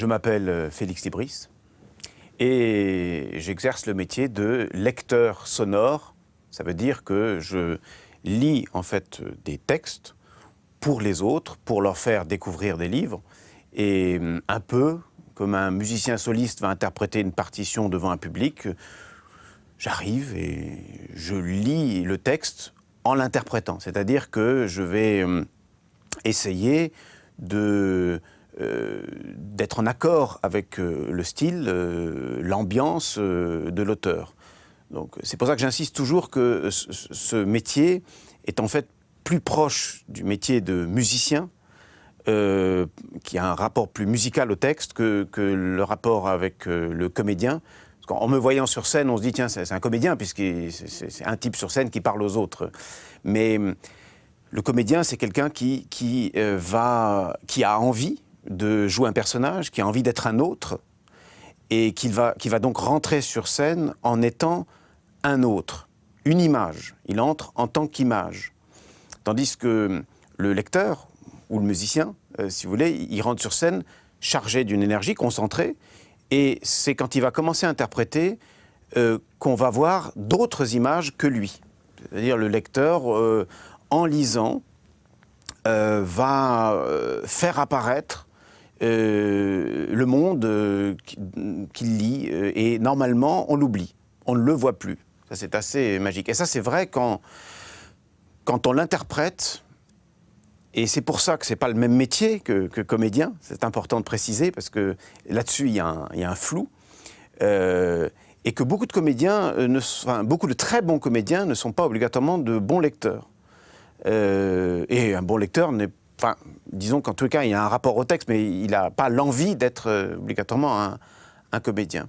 Je m'appelle Félix Libris et j'exerce le métier de lecteur sonore. Ça veut dire que je lis en fait des textes pour les autres, pour leur faire découvrir des livres. Et un peu comme un musicien soliste va interpréter une partition devant un public, j'arrive et je lis le texte en l'interprétant. C'est-à-dire que je vais essayer d'être en accord avec le style, l'ambiance de l'auteur. Donc, c'est pour ça que j'insiste toujours que ce métier est en fait plus proche du métier de musicien, qui a un rapport plus musical au texte que le rapport avec le comédien. Parce qu'en me voyant sur scène, on se dit, tiens, c'est un comédien, puisque c'est un type sur scène qui parle aux autres. Mais le comédien, c'est quelqu'un qui a envie de jouer un personnage, qui a envie d'être un autre, et qui va donc rentrer sur scène en étant un autre, une image. Il entre en tant qu'image. Tandis que le lecteur, ou le musicien, si vous voulez, il rentre sur scène chargé d'une énergie, concentrée, et c'est quand il va commencer à interpréter qu'on va voir d'autres images que lui. C'est-à-dire le lecteur, en lisant, va faire apparaître le monde qu'il lit, et normalement, on l'oublie. On ne le voit plus. Ça, c'est assez magique. Et ça, c'est vrai quand on l'interprète, et c'est pour ça que ce n'est pas le même métier que comédien. C'est important de préciser, parce que là-dessus, il y a un flou. Et que beaucoup de comédiens, beaucoup de très bons comédiens ne sont pas obligatoirement de bons lecteurs. Et un bon lecteur n'est pas... disons qu'en tout cas, il y a un rapport au texte, mais il n'a pas l'envie d'être obligatoirement un comédien.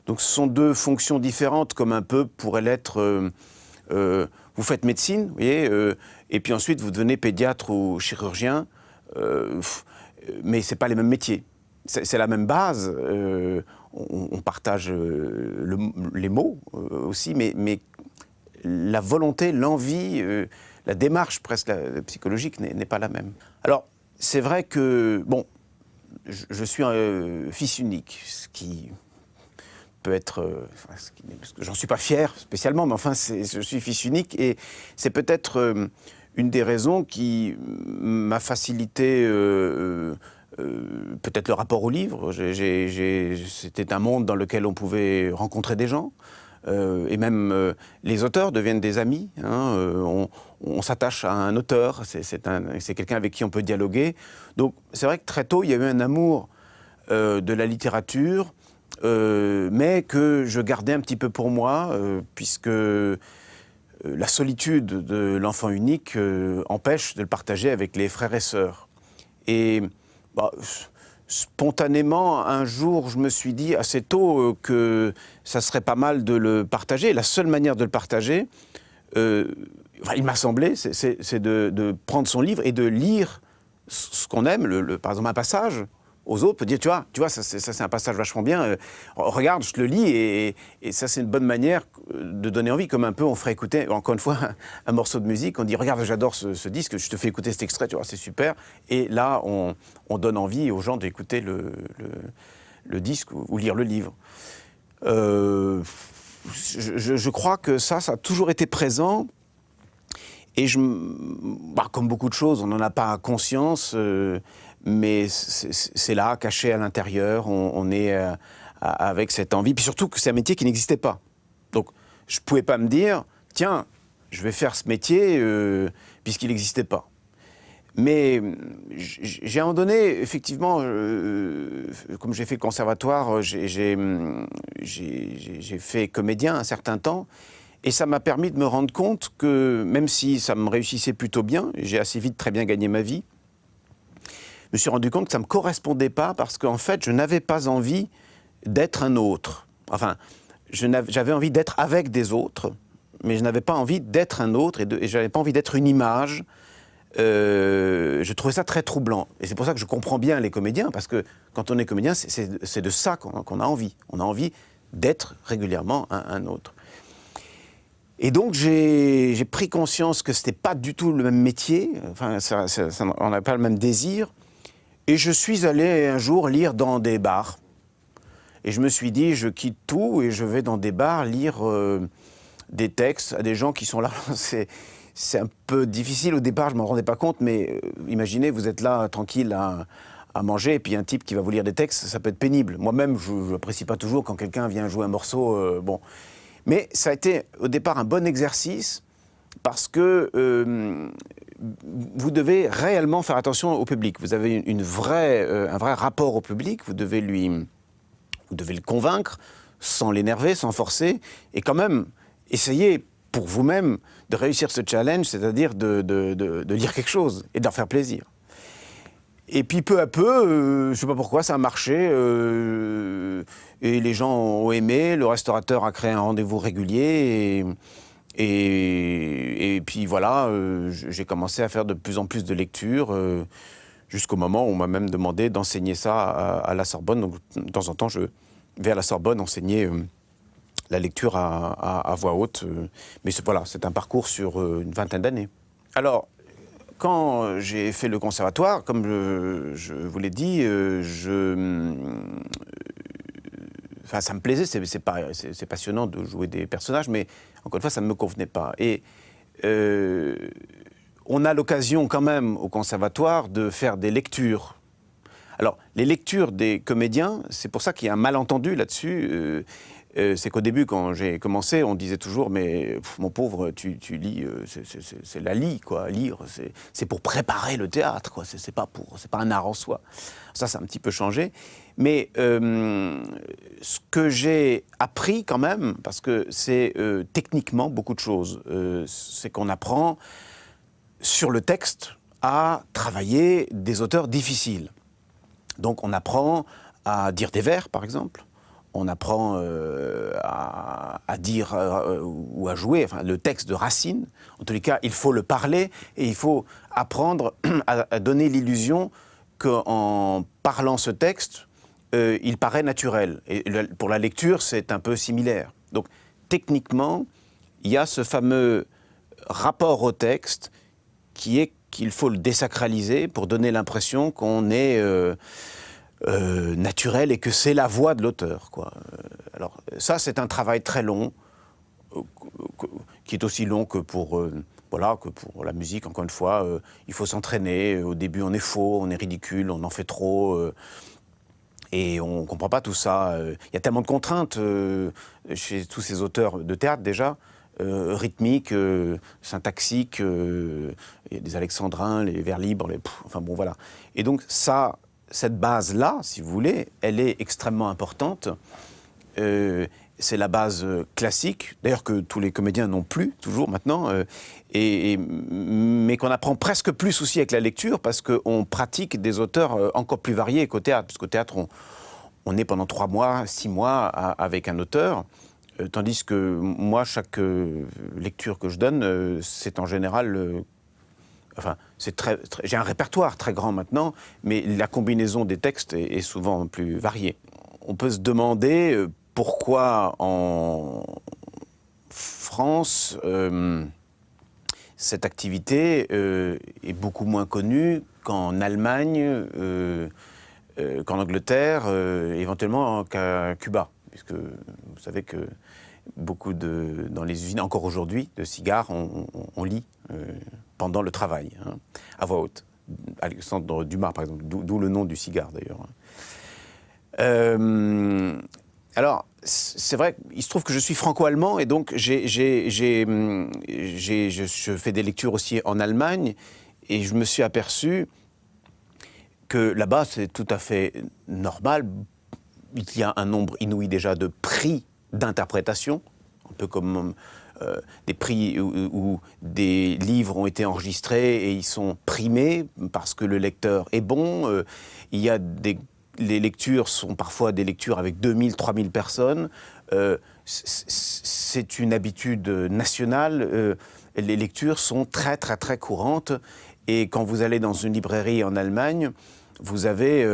Donc ce sont deux fonctions différentes, comme un peu pourrait l'être... vous faites médecine, vous voyez, et puis ensuite vous devenez pédiatre ou chirurgien, mais ce n'est pas les mêmes métiers. C'est la même base, on partage les mots aussi, mais la volonté, l'envie, la démarche presque psychologique n'est pas la même. Alors, c'est vrai que, bon, je suis un fils unique, ce qui peut être... j'en suis pas fier spécialement, mais enfin, je suis fils unique, et c'est peut-être une des raisons qui m'a facilité peut-être le rapport au livre. C'était un monde dans lequel on pouvait rencontrer des gens, et même les auteurs deviennent des amis. Hein, on s'attache à un auteur, c'est quelqu'un avec qui on peut dialoguer. Donc c'est vrai que très tôt, il y a eu un amour de la littérature, mais que je gardais un petit peu pour moi, puisque la solitude de l'enfant unique empêche de le partager avec les frères et sœurs. Et spontanément, un jour, je me suis dit assez tôt que ça serait pas mal de le partager. La seule manière de le partager, il m'a semblé, c'est de prendre son livre et de lire ce qu'on aime, par exemple un passage, aux autres, peut dire, tu vois, ça c'est un passage vachement bien, regarde, je te le lis, et ça c'est une bonne manière de donner envie, comme un peu on ferait écouter, encore une fois, un morceau de musique, on dit, regarde, j'adore ce disque, je te fais écouter cet extrait, tu vois, c'est super, et là on donne envie aux gens d'écouter le disque ou lire le livre. Je crois que ça a toujours été présent, et comme beaucoup de choses, on n'en a pas conscience, mais c'est là, caché à l'intérieur, on est avec cette envie. Puis surtout que c'est un métier qui n'existait pas. Donc je ne pouvais pas me dire, tiens, je vais faire ce métier puisqu'il n'existait pas. Mais j'ai à un moment donné, effectivement, comme j'ai fait le conservatoire, j'ai fait comédien un certain temps, et ça m'a permis de me rendre compte que, même si ça me réussissait plutôt bien, j'ai assez vite très bien gagné ma vie, je me suis rendu compte que ça ne me correspondait pas, parce qu'en fait, je n'avais pas envie d'être un autre. Enfin, j'avais envie d'être avec des autres, mais je n'avais pas envie d'être un autre, et je n'avais pas envie d'être une image. Je trouvais ça très troublant. Et c'est pour ça que je comprends bien les comédiens, parce que quand on est comédien, c'est de ça qu'on a envie. On a envie d'être régulièrement un autre. Et donc j'ai pris conscience que ce n'était pas du tout le même métier, enfin, on n'avait pas le même désir. Et je suis allé un jour lire dans des bars. Et je me suis dit, je quitte tout et je vais dans des bars lire des textes à des gens qui sont là. C'est un peu difficile au départ, je ne m'en rendais pas compte, mais imaginez, vous êtes là tranquille à manger, et puis un type qui va vous lire des textes, ça peut être pénible. Moi-même, je n'apprécie pas toujours quand quelqu'un vient jouer un morceau. Bon. Mais ça a été au départ un bon exercice, parce que vous devez réellement faire attention au public. Vous avez un vrai rapport au public, vous devez le convaincre, sans l'énerver, sans forcer, et quand même essayer pour vous-même de réussir ce challenge, c'est-à-dire de lire quelque chose et de leur faire plaisir. Et puis peu à peu, je ne sais pas pourquoi, ça a marché, et les gens ont aimé, le restaurateur a créé un rendez-vous régulier, et puis voilà, j'ai commencé à faire de plus en plus de lectures, jusqu'au moment où on m'a même demandé d'enseigner ça à la Sorbonne. Donc de temps en temps, je vais à la Sorbonne enseigner la lecture à voix haute. Mais voilà, c'est un parcours sur une vingtaine d'années. Alors, quand j'ai fait le conservatoire, comme je vous l'ai dit, enfin, ça me plaisait, c'est passionnant de jouer des personnages, mais encore une fois, ça ne me convenait pas. Et on a l'occasion quand même au conservatoire de faire des lectures. Alors, les lectures des comédiens, c'est pour ça qu'il y a un malentendu là-dessus. C'est qu'au début, quand j'ai commencé, on disait toujours « mais mon pauvre, tu lis, c'est la lie, quoi, lire, c'est pour préparer le théâtre, quoi, c'est pas un art en soi ». Ça a un petit peu changé. Mais ce que j'ai appris quand même, parce que c'est techniquement beaucoup de choses, c'est qu'on apprend sur le texte à travailler des auteurs difficiles. Donc on apprend à dire des vers, par exemple. On apprend à dire ou à jouer le texte de Racine. En tous les cas, il faut le parler et il faut apprendre à donner l'illusion qu'en parlant ce texte, il paraît naturel. Et pour la lecture, c'est un peu similaire. Donc, techniquement, il y a ce fameux rapport au texte qui est qu'il faut le désacraliser pour donner l'impression qu'on est naturel et que c'est la voix de l'auteur, quoi. Alors ça, c'est un travail très long, qui est aussi long que pour la musique. Encore une fois, il faut s'entraîner. Au début, on est faux, on est ridicule, on en fait trop, et on ne comprend pas tout ça. Il y a tellement de contraintes chez tous ces auteurs de théâtre, déjà, rythmiques, syntaxiques, il y a des alexandrins, les vers libres, enfin bon, voilà. Et donc cette base-là, si vous voulez, elle est extrêmement importante. C'est la base classique, d'ailleurs que tous les comédiens n'ont plus, toujours maintenant, mais qu'on apprend presque plus aussi avec la lecture, parce qu'on pratique des auteurs encore plus variés qu'au théâtre. Parce qu'au théâtre, on est pendant 3 mois, 6 mois avec un auteur, tandis que moi, chaque lecture que je donne, c'est en général... j'ai un répertoire très grand maintenant, mais la combinaison des textes est souvent plus variée. On peut se demander pourquoi en France, cette activité est beaucoup moins connue qu'en Allemagne, qu'en Angleterre, éventuellement qu'à Cuba. Puisque vous savez que dans les usines, encore aujourd'hui, de cigares, on lit pendant le travail, à voix haute. Alexandre Dumas, par exemple, d'où le nom du cigare, d'ailleurs. Alors, c'est vrai, il se trouve que je suis franco-allemand, et donc je fais des lectures aussi en Allemagne, et je me suis aperçu que là-bas, c'est tout à fait normal. Il y a un nombre inouï déjà de prix d'interprétation, un peu comme des prix où des livres ont été enregistrés et ils sont primés parce que le lecteur est bon. Il y a les lectures sont parfois des lectures avec 2000, 3000 personnes. C'est une habitude nationale. Les lectures sont très, très, très courantes. Et quand vous allez dans une librairie en Allemagne, vous avez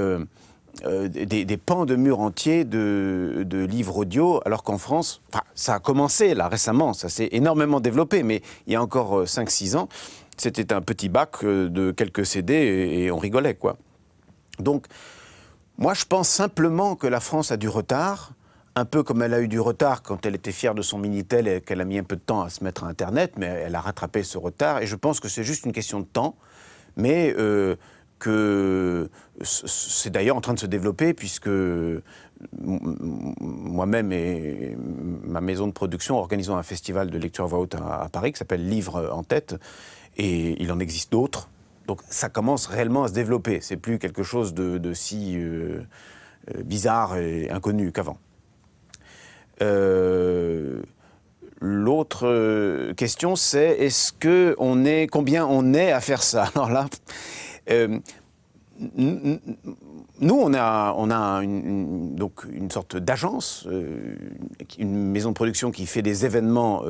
des pans de murs entiers de livres audio, alors qu'en France, ça a commencé là récemment, ça s'est énormément développé, mais il y a encore 5-6 ans, c'était un petit bac de quelques CD et on rigolait, quoi. Donc, moi, je pense simplement que la France a du retard, un peu comme elle a eu du retard quand elle était fière de son Minitel et qu'elle a mis un peu de temps à se mettre à Internet, mais elle a rattrapé ce retard, et je pense que c'est juste une question de temps, mais que c'est d'ailleurs en train de se développer, puisque moi-même et ma maison de production organisons un festival de lecture à voix haute à Paris qui s'appelle Livre en tête, et il en existe d'autres. Donc ça commence réellement à se développer. C'est plus quelque chose de si bizarre et inconnu qu'avant. L'autre question, c'est combien on est à faire ça? Alors là, nous, on a donc une sorte d'agence, une maison de production qui fait des événements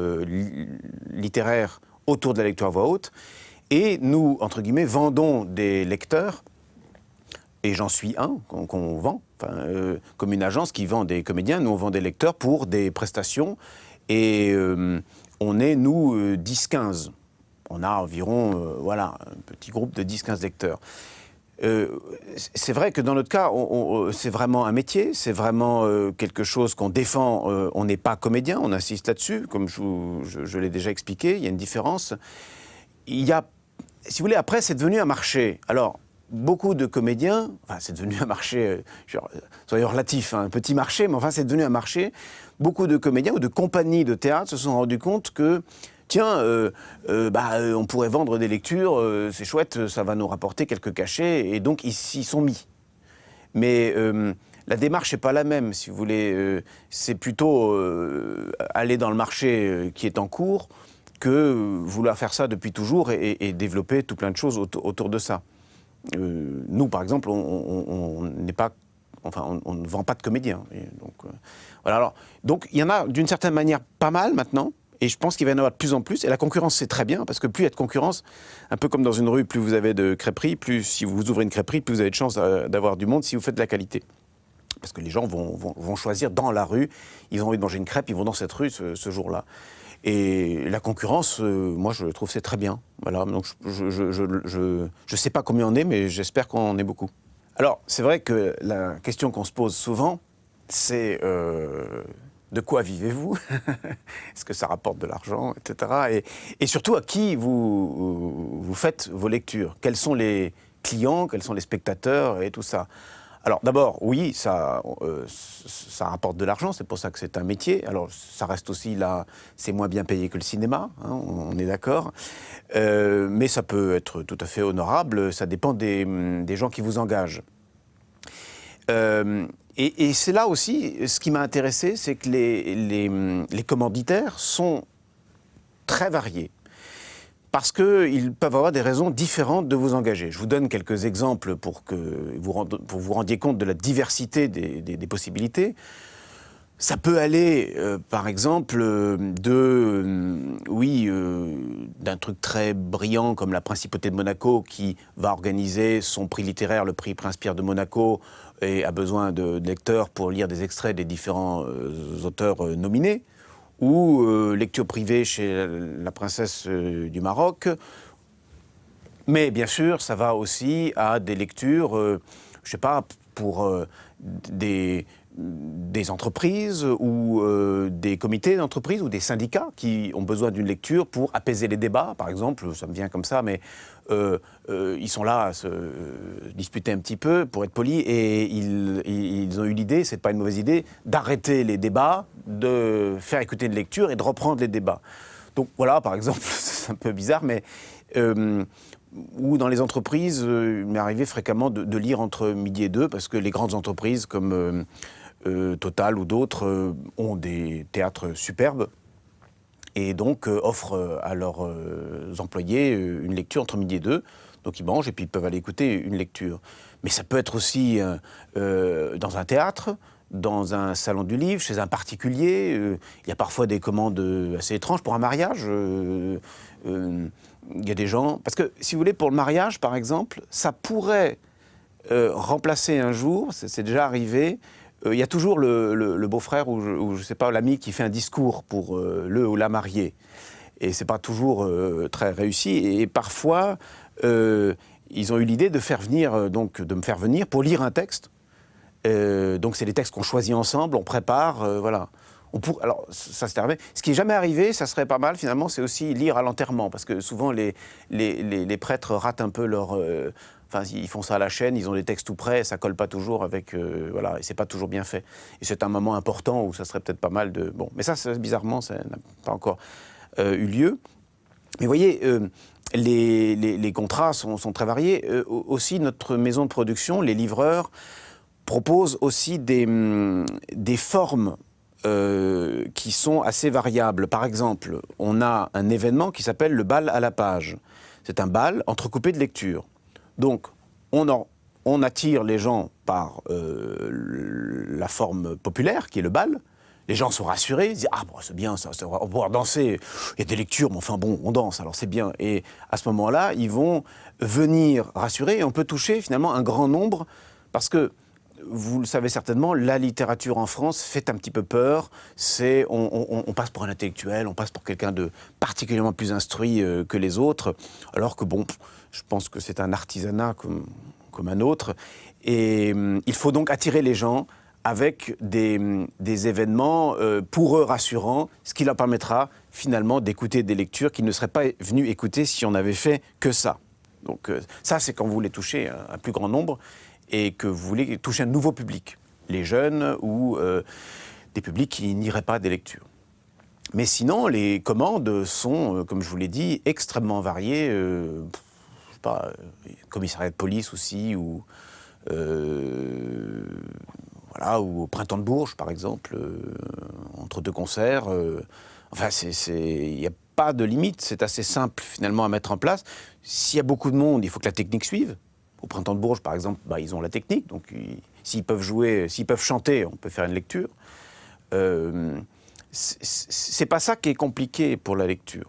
littéraires autour de la lecture à voix haute. Et nous, entre guillemets, vendons des lecteurs, et j'en suis un qu'on vend, comme une agence qui vend des comédiens. Nous, on vend des lecteurs pour des prestations, et on est, nous, 10-15. On a environ, un petit groupe de 10-15 lecteurs. C'est vrai que dans notre cas, c'est vraiment un métier, c'est vraiment quelque chose qu'on défend. On n'est pas comédien, on insiste là-dessus, comme je l'ai déjà expliqué, il y a une différence. Il y a, si vous voulez, après, c'est devenu un marché. Alors, beaucoup de comédiens, c'est devenu un marché, soyons relatifs, un petit marché, mais enfin, c'est devenu un marché. Beaucoup de comédiens ou de compagnies de théâtre se sont rendus compte que, tiens, on pourrait vendre des lectures, c'est chouette, ça va nous rapporter quelques cachets, et donc ils s'y sont mis. Mais la démarche n'est pas la même, si vous voulez. C'est plutôt aller dans le marché qui est en cours que vouloir faire ça depuis toujours et développer tout plein de choses autour de ça. Nous, par exemple, on n'est pas... Enfin, on ne vend pas de comédiens. Et donc, voilà. Alors, donc, il y en a d'une certaine manière pas mal maintenant, et je pense qu'il va y en avoir de plus en plus. Et la concurrence, c'est très bien, parce que plus il y a de concurrence, un peu comme dans une rue, plus vous avez de crêperies, plus si vous ouvrez une crêperie, plus vous avez de chances d'avoir du monde si vous faites de la qualité. Parce que les gens vont choisir dans la rue, ils ont envie de manger une crêpe, ils vont dans cette rue ce jour-là. Et la concurrence, moi, je trouve c'est très bien. Voilà, donc je sais pas combien on est, mais j'espère qu'on est beaucoup. Alors, c'est vrai que la question qu'on se pose souvent, c'est de quoi vivez-vous? Est-ce que ça rapporte de l'argent, etc. Et surtout, à qui vous faites vos lectures? Quels sont les clients, quels sont les spectateurs et tout ça? Alors d'abord, oui, ça rapporte de l'argent, c'est pour ça que c'est un métier. Alors ça reste aussi là, c'est moins bien payé que le cinéma, hein, on est d'accord. Mais ça peut être tout à fait honorable, ça dépend des gens qui vous engagent. Et c'est là aussi, ce qui m'a intéressé, c'est que les commanditaires sont très variés. Parce qu'ils peuvent avoir des raisons différentes de vous engager. Je vous donne quelques exemples pour que vous rendiez compte de la diversité des possibilités. Ça peut aller, par exemple, d'un truc très brillant comme la Principauté de Monaco qui va organiser son prix littéraire, le prix Prince-Pierre de Monaco, et a besoin de lecteurs pour lire des extraits des différents auteurs nominés. Ou lecture privée chez la princesse du Maroc. Mais bien sûr, ça va aussi à des lectures, je sais pas, pour des entreprises ou des comités d'entreprise ou des syndicats qui ont besoin d'une lecture pour apaiser les débats, par exemple, ça me vient comme ça, mais ils sont là à se disputer un petit peu, pour être polis, et ils ont eu l'idée, c'est pas une mauvaise idée, d'arrêter les débats, de faire écouter une lecture et de reprendre les débats. Donc voilà, par exemple, c'est un peu bizarre, mais... ou dans les entreprises, il m'est arrivé fréquemment de lire entre midi et 2, parce que les grandes entreprises comme Total ou d'autres ont des théâtres superbes, et donc offrent à leurs employés une lecture entre midi et 2. Donc ils mangent et puis ils peuvent aller écouter une lecture. Mais ça peut être aussi dans un théâtre, dans un salon du livre, chez un particulier. Il y a parfois des commandes assez étranges pour un mariage. Il y a des gens... Parce que, si vous voulez, pour le mariage, par exemple, ça pourrait remplacer un jour, c'est déjà arrivé, il y a toujours le beau-frère ou je sais pas, l'ami qui fait un discours pour le ou la mariée. Et c'est pas toujours très réussi. Et parfois, il ils ont eu l'idée de me faire venir pour lire un texte. Donc c'est des textes qu'on choisit ensemble, on prépare, voilà. Alors ça c'est arrivé. Ce qui n'est jamais arrivé, ça serait pas mal finalement, c'est aussi lire à l'enterrement, parce que souvent les prêtres ratent un peu leur... Enfin, ils font ça à la chaîne, ils ont des textes tout prêts, ça colle pas toujours avec... voilà, et c'est pas toujours bien fait. Et c'est un moment important où ça serait peut-être pas mal de... Bon, mais ça, bizarrement, ça n'a pas encore eu lieu. Mais vous voyez, les contrats sont très variés. Aussi, notre maison de production, les livreurs, proposent aussi des formes qui sont assez variables. Par exemple, on a un événement qui s'appelle le bal à la page. C'est un bal entrecoupé de lectures. Donc, on attire les gens par la forme populaire, qui est le bal. Les gens sont rassurés, ils disent « Ah, bon, c'est bien, ça, on va pouvoir danser. Il y a des lectures, mais enfin bon, on danse, alors c'est bien. » Et à ce moment-là, ils vont venir rassurer, et on peut toucher finalement un grand nombre, parce que, vous le savez certainement, la littérature en France fait un petit peu peur. On passe pour un intellectuel, on passe pour quelqu'un de particulièrement plus instruit que les autres, alors que bon, je pense que c'est un artisanat comme un autre. Et il faut donc attirer les gens avec des événements pour eux rassurants, ce qui leur permettra finalement d'écouter des lectures qu'ils ne seraient pas venus écouter si on n'avait fait que ça. Donc ça, c'est quand vous voulez toucher un plus grand nombre et que vous voulez toucher un nouveau public, les jeunes ou des publics qui n'iraient pas à des lectures. Mais sinon, les commandes sont, comme je vous l'ai dit, extrêmement variées. Je sais pas, commissariat de police aussi, ou voilà, ou au Printemps de Bourges, par exemple, entre deux concerts. Enfin, il n'y a pas de limite, c'est assez simple finalement à mettre en place. S'il y a beaucoup de monde, il faut que la technique suive. Au Printemps de Bourges, par exemple, ils ont la technique, donc s'ils peuvent jouer, s'ils peuvent chanter, on peut faire une lecture. C'est pas ça qui est compliqué pour la lecture.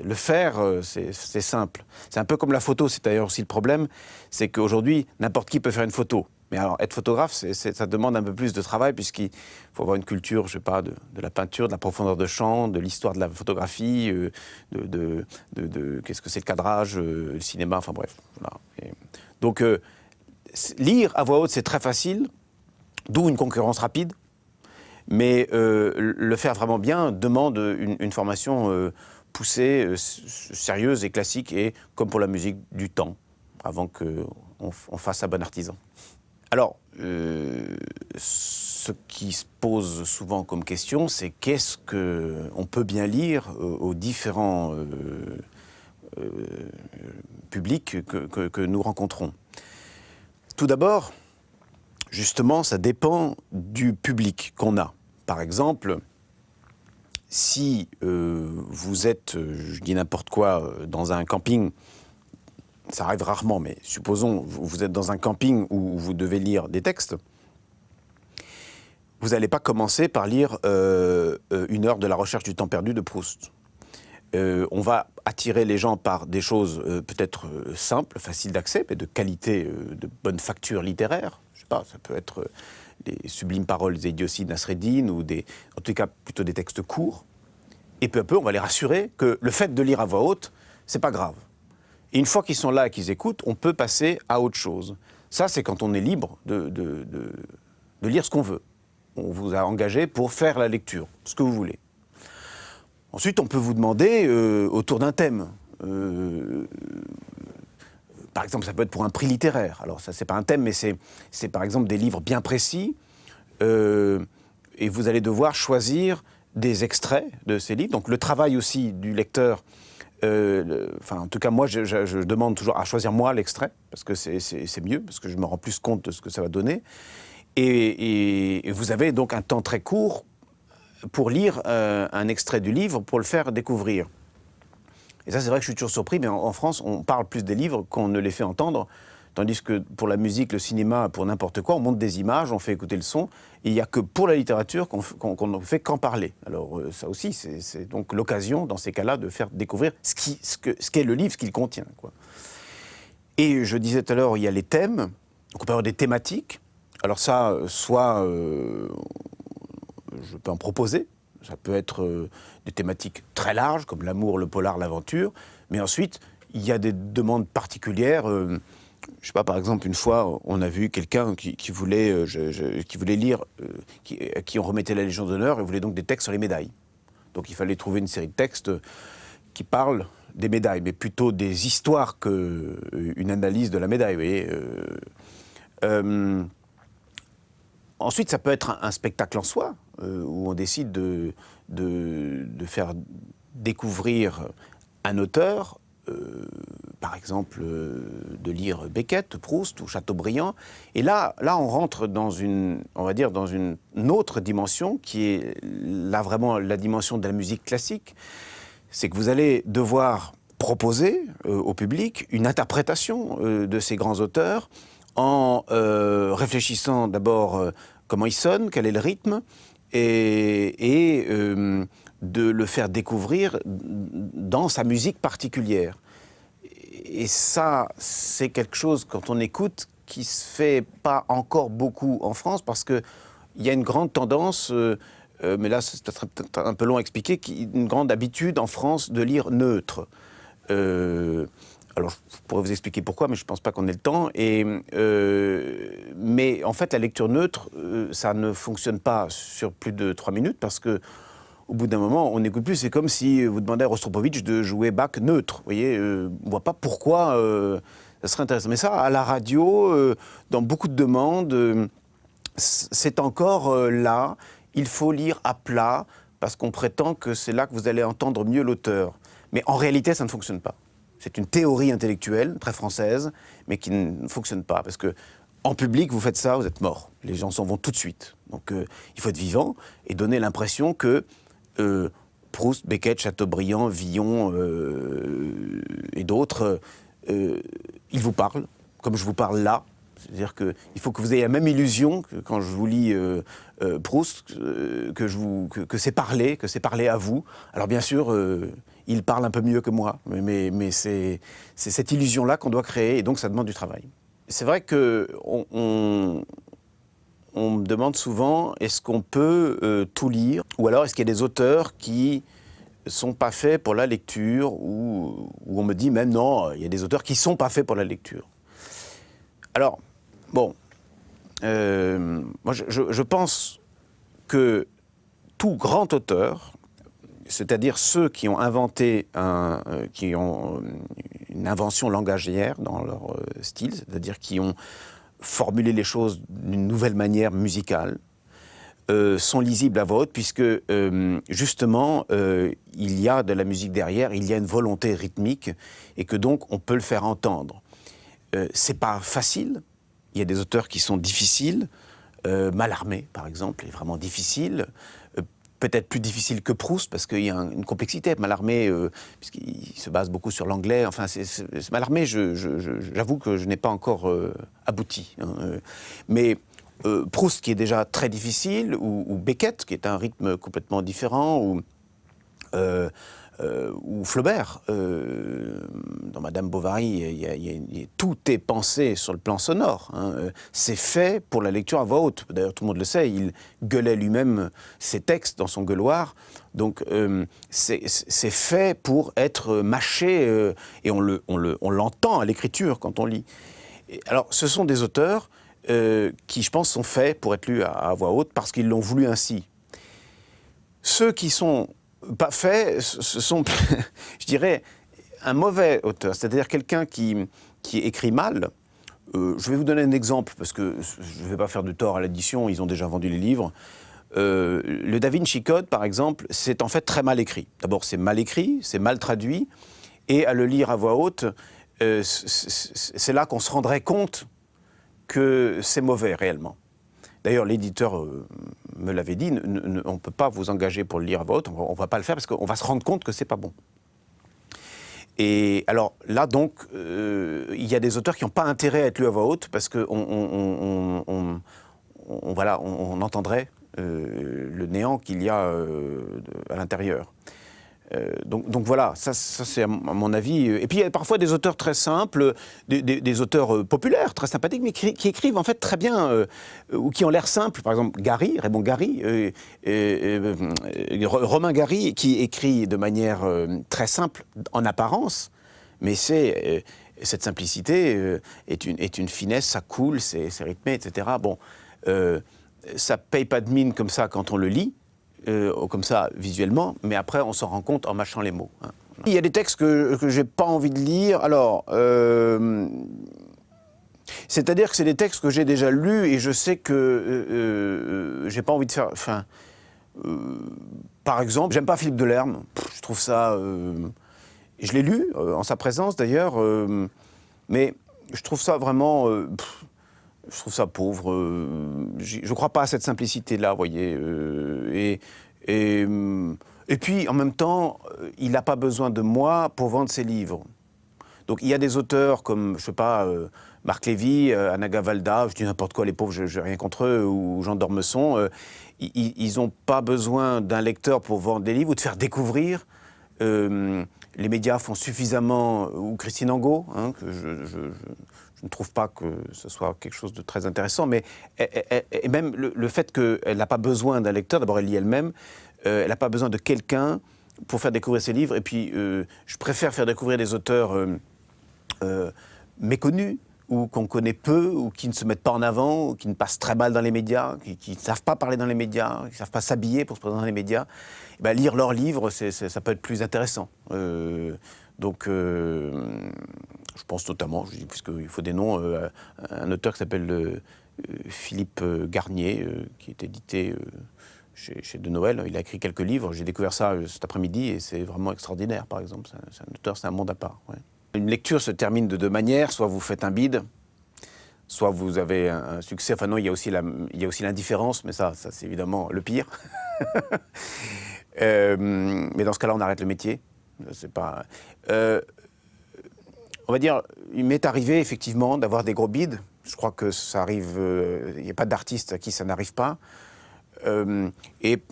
Le faire, c'est simple. C'est un peu comme la photo, c'est d'ailleurs aussi le problème, c'est qu'aujourd'hui, n'importe qui peut faire une photo. Mais alors, être photographe, ça demande un peu plus de travail, puisqu'il faut avoir une culture, je sais pas, de la peinture, de la profondeur de champ, de l'histoire de la photographie, qu'est-ce que c'est le cadrage, le cinéma, enfin bref. Voilà. Donc, lire à voix haute, c'est très facile, d'où une concurrence rapide. Mais le faire vraiment bien demande une formation poussée, sérieuse et classique, et comme pour la musique, du temps, avant qu'on fasse un bon artisan. Alors, ce qui se pose souvent comme question, c'est qu'est-ce qu'on peut bien lire aux différents publics que nous rencontrons. Tout d'abord, justement, ça dépend du public qu'on a. Par exemple, si vous êtes, je dis n'importe quoi, dans un camping, ça arrive rarement, mais supposons vous êtes dans un camping où vous devez lire des textes, vous n'allez pas commencer par lire une heure de la recherche du temps perdu de Proust. On va attirer les gens par des choses peut-être simples, faciles d'accès, mais de qualité, de bonne facture littéraire. Je sais pas, ça peut être les sublimes paroles des Idioties de Nasreddin, ou en tout cas plutôt des textes courts. Et peu à peu, on va les rassurer que le fait de lire à voix haute, c'est pas grave. Et une fois qu'ils sont là et qu'ils écoutent, on peut passer à autre chose. Ça, c'est quand on est libre de lire ce qu'on veut. On vous a engagé pour faire la lecture, ce que vous voulez. Ensuite, on peut vous demander autour d'un thème. Par exemple, ça peut être pour un prix littéraire. Alors ça, c'est pas un thème, mais c'est par exemple des livres bien précis. Et vous allez devoir choisir des extraits de ces livres. Donc le travail aussi du lecteur, en tout cas moi, je demande toujours à choisir moi l'extrait, parce que c'est mieux, parce que je me rends plus compte de ce que ça va donner. Et vous avez donc un temps très court pour lire un extrait du livre, pour le faire découvrir. Et ça, c'est vrai que je suis toujours surpris, mais en France, on parle plus des livres qu'on ne les fait entendre, tandis que pour la musique, le cinéma, pour n'importe quoi, on montre des images, on fait écouter le son, et il n'y a que pour la littérature qu'on ne fait qu'en parler. Alors ça aussi, c'est donc l'occasion, dans ces cas-là, de faire découvrir ce qu'est le livre, ce qu'il contient, quoi. Et je disais tout à l'heure, il y a les thèmes, donc on peut avoir des thématiques. Alors ça, soit je peux en proposer, ça peut être des thématiques très larges, comme l'amour, le polar, l'aventure, mais ensuite, il y a des demandes particulières. Je sais pas, par exemple, une fois, on a vu quelqu'un qui voulait lire, qui on remettait la Légion d'honneur, et voulait donc des textes sur les médailles. Donc il fallait trouver une série de textes qui parlent des médailles, mais plutôt des histoires qu'une analyse de la médaille, vous voyez. Ensuite, ça peut être un spectacle en soi, où on décide de faire découvrir un auteur, par exemple, de lire Beckett, Proust ou Chateaubriand. Et là, on rentre dans on va dire, dans une autre dimension, qui est là vraiment la dimension de la musique classique. C'est que vous allez devoir proposer au public une interprétation de ces grands auteurs, en réfléchissant d'abord comment il sonne, quel est le rythme, et de le faire découvrir dans sa musique particulière. Et ça, c'est quelque chose, quand on écoute, qui ne se fait pas encore beaucoup en France, parce qu'il y a une grande tendance, mais là c'est peut-être un peu long à expliquer, une grande habitude en France de lire neutre. Alors, je pourrais vous expliquer pourquoi, mais je ne pense pas qu'on ait le temps. Mais en fait, la lecture neutre, ça ne fonctionne pas sur plus de 3 minutes, parce que au bout d'un moment, on n'écoute plus. C'est comme si vous demandez à Rostropovitch de jouer Bach neutre. Vous voyez, on ne voit pas pourquoi ça serait intéressant. Mais ça, à la radio, dans beaucoup de demandes, c'est encore là. Il faut lire à plat, parce qu'on prétend que c'est là que vous allez entendre mieux l'auteur. Mais en réalité, ça ne fonctionne pas. C'est une théorie intellectuelle, très française, mais qui ne fonctionne pas. Parce que en public, vous faites ça, vous êtes mort. Les gens s'en vont tout de suite. Donc il faut être vivant et donner l'impression que Proust, Beckett, Chateaubriand, Villon et d'autres, ils vous parlent, comme je vous parle là. C'est-à-dire qu'il faut que vous ayez la même illusion que quand je vous lis Proust, que c'est parlé à vous. Alors bien sûr, il parle un peu mieux que moi, mais c'est cette illusion-là qu'on doit créer, et donc ça demande du travail. C'est vrai qu'on me demande souvent, est-ce qu'on peut tout lire, ou alors est-ce qu'il y a des auteurs qui ne sont pas faits pour la lecture, ou on me dit même non, il y a des auteurs qui ne sont pas faits pour la lecture. Alors, bon, moi je pense que tout grand auteur, c'est-à-dire ceux qui ont inventé qui ont une invention langagière dans leur style, c'est-à-dire qui ont formulé les choses d'une nouvelle manière musicale, sont lisibles à voix haute, puisque justement il y a de la musique derrière, il y a une volonté rythmique, et que donc on peut le faire entendre. C'est pas facile, il y a des auteurs qui sont difficiles, Mallarmé par exemple est vraiment difficile, peut-être plus difficile que Proust, parce qu'il y a une complexité. Mallarmé, puisqu'il se base beaucoup sur l'anglais, enfin, Mallarmé, j'avoue que je n'ai pas encore abouti. Hein. Mais Proust, qui est déjà très difficile, ou Beckett, qui est un rythme complètement différent, ou Flaubert, dans Madame Bovary, tout est pensé sur le plan sonore. Hein. C'est fait pour la lecture à voix haute. D'ailleurs, tout le monde le sait, il gueulait lui-même ses textes dans son gueuloir. Donc, c'est fait pour être mâché, et on l'entend à l'écriture quand on lit. Alors, ce sont des auteurs qui, je pense, sont faits pour être lus à voix haute parce qu'ils l'ont voulu ainsi. Ceux qui sont pas faits, ce sont, je dirais, un mauvais auteur, c'est-à-dire quelqu'un qui écrit mal. Je vais vous donner un exemple, parce que je ne vais pas faire de tort à l'édition, ils ont déjà vendu les livres. Le Da Vinci Code, par exemple, c'est en fait très mal écrit. D'abord, c'est mal écrit, c'est mal traduit, et à le lire à voix haute, c'est là qu'on se rendrait compte que c'est mauvais réellement. D'ailleurs, l'éditeur me l'avait dit, on ne peut pas vous engager pour le lire à voix haute, on ne va pas le faire parce qu'on va se rendre compte que ce n'est pas bon. Et alors là, donc, il y a des auteurs qui n'ont pas intérêt à être lus à voix haute parce qu'on entendrait le néant qu'il y a à l'intérieur. Donc voilà, ça c'est à mon avis. Et puis il y a parfois des auteurs très simples, des auteurs populaires, très sympathiques, mais qui écrivent en fait très bien, ou qui ont l'air simples. Par exemple, Raymond Gary, Romain Gary, qui écrit de manière très simple en apparence, mais cette simplicité est une finesse, ça coule, c'est rythmé, etc. Bon, ça paye pas de mine comme ça quand on le lit, comme ça visuellement, mais après on s'en rend compte en mâchant les mots. Hein. Il y a des textes que j'ai pas envie de lire. Alors, c'est-à-dire que c'est des textes que j'ai déjà lus et je sais que j'ai pas envie de faire. Enfin, par exemple, j'aime pas Philippe Delerme. Je trouve ça. Je l'ai lu en sa présence d'ailleurs, mais je trouve ça vraiment. Je trouve ça pauvre. Je crois pas à cette simplicité-là, vous voyez. Et puis, en même temps, il n'a pas besoin de moi pour vendre ses livres. Donc, il y a des auteurs comme, je sais pas, Marc Lévy, Anna Gavalda, je dis n'importe quoi, les pauvres, je n'ai rien contre eux, ou Jean d'Ormesson. Ils n'ont pas besoin d'un lecteur pour vendre des livres ou de faire découvrir. Les médias font suffisamment, ou Christine Angot, hein, que je ne trouve pas que ce soit quelque chose de très intéressant, mais et même le fait qu'elle n'a pas besoin d'un lecteur, d'abord elle lit elle-même, elle n'a pas besoin de quelqu'un pour faire découvrir ses livres, et puis je préfère faire découvrir des auteurs méconnus, ou qu'on connaît peu, ou qui ne se mettent pas en avant, ou qui ne passent très mal dans les médias, qui ne savent pas parler dans les médias, qui ne savent pas s'habiller pour se présenter dans les médias. Et ben, lire leurs livres, ça peut être plus intéressant. Donc, je pense notamment, puisqu'il faut des noms, un auteur qui s'appelle Philippe Garnier, qui est édité chez De Noël. Il a écrit quelques livres, j'ai découvert ça cet après-midi, et c'est vraiment extraordinaire, par exemple. C'est un auteur, c'est un monde à part. Ouais. Une lecture se termine de deux manières, soit vous faites un bide, soit vous avez un succès. Enfin non, il y a aussi l'indifférence, mais ça c'est évidemment le pire. Mais dans ce cas-là, on arrête le métier. C'est pas. On va dire, il m'est arrivé effectivement d'avoir des gros bides. Je crois que ça arrive. Il n'y a pas d'artiste à qui ça n'arrive pas. Et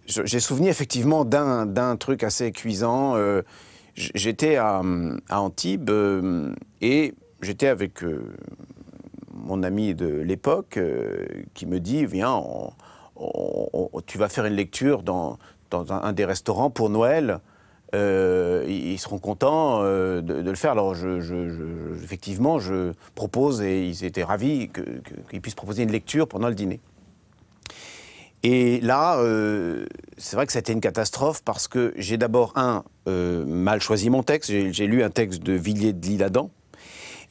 j'ai souvenir effectivement d'un truc assez cuisant. J'étais à Antibes et j'étais avec mon ami de l'époque qui me dit « Viens, tu vas faire une lecture dans un des restaurants pour Noël. Ils seront contents de le faire. » Alors, effectivement, je propose, et ils étaient ravis qu'ils puissent proposer une lecture pendant le dîner. Et là, c'est vrai que c'était une catastrophe parce que j'ai d'abord, mal choisi mon texte. J'ai lu un texte de Villiers de l'Isle-Adam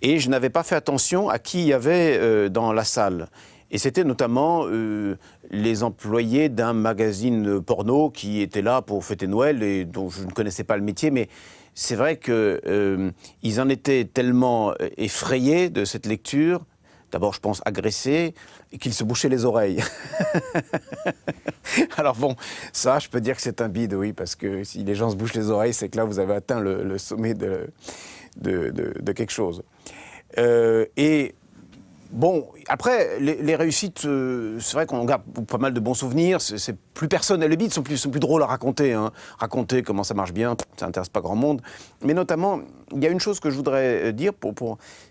et je n'avais pas fait attention à qui il y avait dans la salle. Et c'était notamment les employés d'un magazine porno qui étaient là pour fêter Noël et dont je ne connaissais pas le métier, mais c'est vrai qu'ils en étaient tellement effrayés de cette lecture, d'abord, je pense, agressés, et qu'ils se bouchaient les oreilles. Alors bon, ça, je peux dire que c'est un bide, oui, parce que si les gens se bouchent les oreilles, c'est que là, vous avez atteint le sommet de quelque chose. Et bon, après, les réussites, c'est vrai qu'on garde pas mal de bons souvenirs, c'est plus personnel. Les bides sont plus drôles à raconter, hein. Raconter comment ça marche bien, ça n'intéresse pas grand monde. Mais notamment, il y a une chose que je voudrais dire,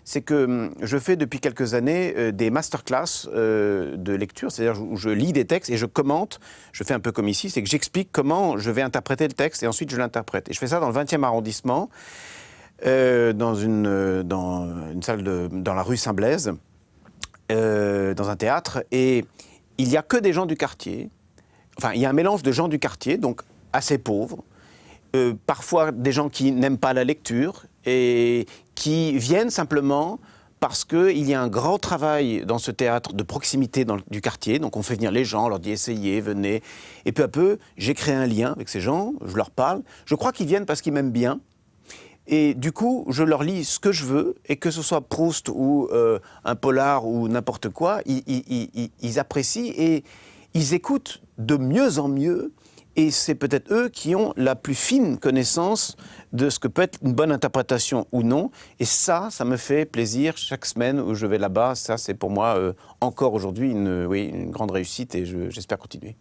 c'est que je fais depuis quelques années des masterclass de lecture, c'est-à-dire où je lis des textes et je commente, je fais un peu comme ici, c'est que j'explique comment je vais interpréter le texte et ensuite je l'interprète. Et je fais ça dans le 20e arrondissement, dans une salle dans la rue Saint-Blaise, dans un théâtre, et il n'y a que des gens du quartier. Enfin, il y a un mélange de gens du quartier, donc assez pauvres, parfois des gens qui n'aiment pas la lecture et qui viennent simplement parce qu'il y a un grand travail dans ce théâtre de proximité du quartier. Donc on fait venir les gens, on leur dit essayez, venez. Et peu à peu, j'ai créé un lien avec ces gens, je leur parle. Je crois qu'ils viennent parce qu'ils m'aiment bien. Et du coup, je leur lis ce que je veux, et que ce soit Proust ou un polar ou n'importe quoi, ils apprécient et ils écoutent de mieux en mieux. Et c'est peut-être eux qui ont la plus fine connaissance de ce que peut être une bonne interprétation ou non. Et ça me fait plaisir chaque semaine où je vais là-bas. Ça, c'est pour moi encore aujourd'hui une grande réussite et j'espère continuer.